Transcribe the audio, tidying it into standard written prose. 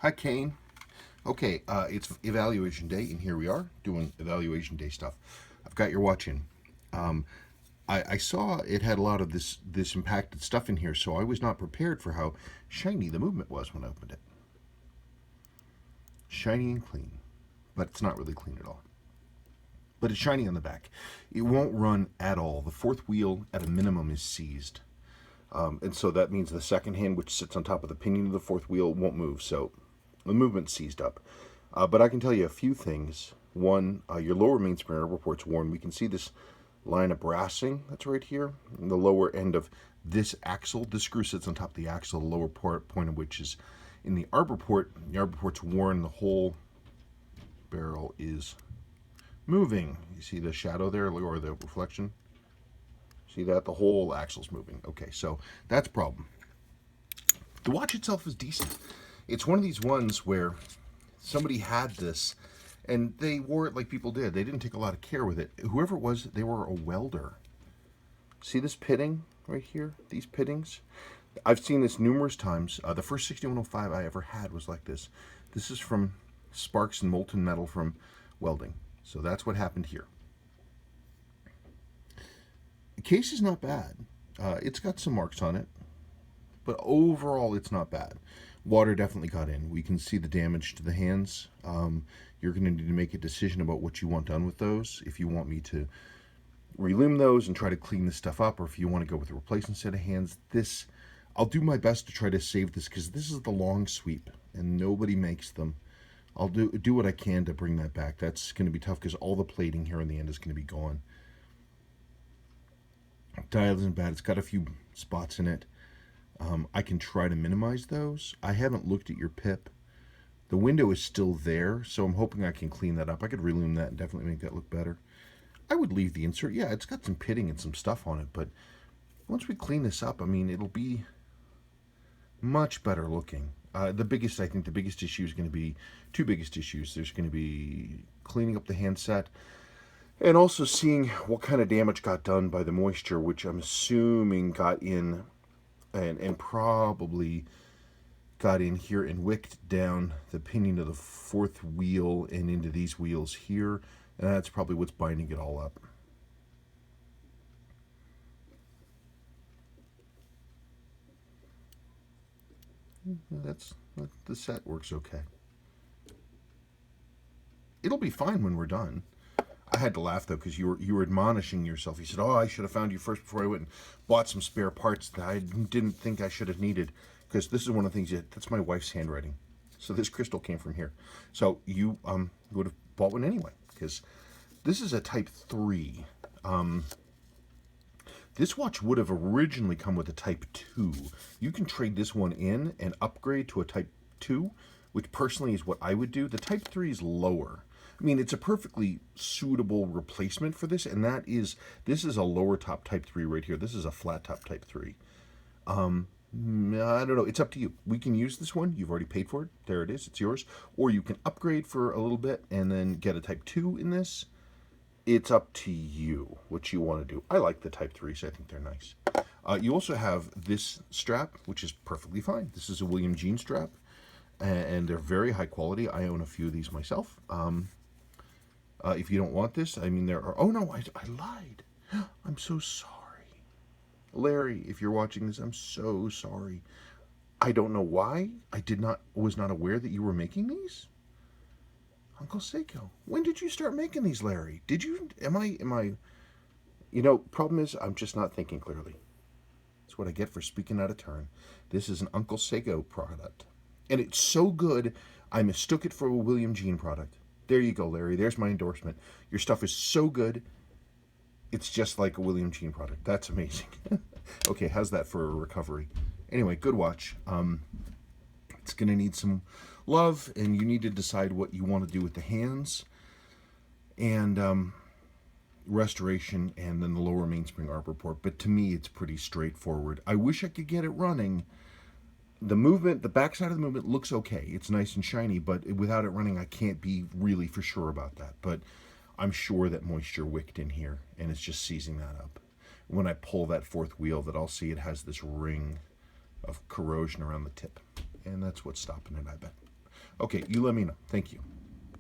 Hi, Kane. Okay, it's evaluation day, and here we are doing evaluation day stuff. I've got your watch in. Um, I saw it had a lot of this impacted stuff in here, so I was not prepared for how shiny the movement was when I opened it. Shiny and clean, but it's not really clean at all. But it's shiny on the back. It won't run at all. The fourth wheel, at a minimum, is seized. And so that means the second hand, which sits on top of the pinion of the fourth wheel, won't move. So the movement's seized up. But I can tell you a few things. One, your lower mainspring arbor port's worn. We can see this line of brassing that's right here. In the lower end of this axle, this screw sits on top of the axle, the lower point of which is in the arbor port. The arbor port's worn. The whole barrel is moving. You see the shadow there, or the reflection? See that? The whole axle's moving. Okay, so that's a problem. The watch itself is decent. It's one of these ones where somebody had this and they wore it like people did. They didn't take a lot of care with it. Whoever it was, they were a welder. See this pitting right here? These pittings? I've seen this numerous times. The first 6105 I ever had was like this. This is from sparks and molten metal from welding. So that's what happened here. The case is not bad. It's got some marks on it, but overall it's not bad. Water definitely got in. We can see the damage to the hands. You're going to need to make a decision about what you want done with those. If you want me to relume those and try to clean this stuff up, or if you want to go with a replacement set of hands, I'll do my best to try to save this because this is the long sweep and nobody makes them. I'll do what I can to bring that back. That's going to be tough because all the plating here in the end is going to be gone. Dial isn't bad. It's got a few spots in it. I can try to minimize those. I haven't looked at your pip. The window is still there, so I'm hoping I can clean that up. I could relume that and definitely make that look better. I would leave the insert. Yeah, it's got some pitting and some stuff on it, but once we clean this up, I mean, it'll be much better looking. I think the biggest issue is going to be two biggest issues. There's going to be cleaning up the handset and also seeing what kind of damage got done by the moisture, which I'm assuming got in and probably got in here and wicked down the pinion of the fourth wheel and into these wheels here. And that's probably what's binding it all up. The set works okay. It'll be fine when we're done. I had to laugh though because you were admonishing yourself. You said, "Oh, I should have found you first before I went and bought some spare parts that I didn't think I should have needed." Because this is one of the things that's my wife's handwriting. So this crystal came from here. So you would have bought one anyway because this is a Type 3. This watch would have originally come with a Type 2. You can trade this one in and upgrade to a Type 2, which personally is what I would do. The Type 3 is lower. I mean, it's a perfectly suitable replacement for this, and this is a lower top Type 3 right here. This is a flat top Type 3. I don't know. It's up to you. We can use this one. You've already paid for it. There it is. It's yours. Or you can upgrade for a little bit and then get a Type 2 in this. It's up to you what you want to do. I like the Type 3s. I think they're nice. You also have this strap, which is perfectly fine. This is a William Jean strap, and they're very high quality. I own a few of these myself. If you don't want this, I mean, there are... Oh, no, I lied. I'm so sorry. Larry, if you're watching this, I'm so sorry. I don't know why. Was not aware that you were making these. Uncle Seiko, when did you start making these, Larry? Am I, problem is I'm just not thinking clearly. That's what I get for speaking out of turn. This is an Uncle Seiko product. And it's so good, I mistook it for a William Jean product. There you go, Larry. There's my endorsement. Your stuff is so good, it's just like a William Jean product. That's amazing. Okay, how's that for a recovery? Anyway, good watch. It's going to need some love, and you need to decide what you want to do with the hands and restoration and then the lower mainspring arbor port. But to me, it's pretty straightforward. I wish I could get it running. The movement, the backside of the movement looks okay. It's nice and shiny, but without it running, I can't be really for sure about that. But I'm sure that moisture wicked in here, and it's just seizing that up. When I pull that fourth wheel, that I'll see it has this ring of corrosion around the tip. And that's what's stopping it, I bet. Okay, you let me know. Thank you.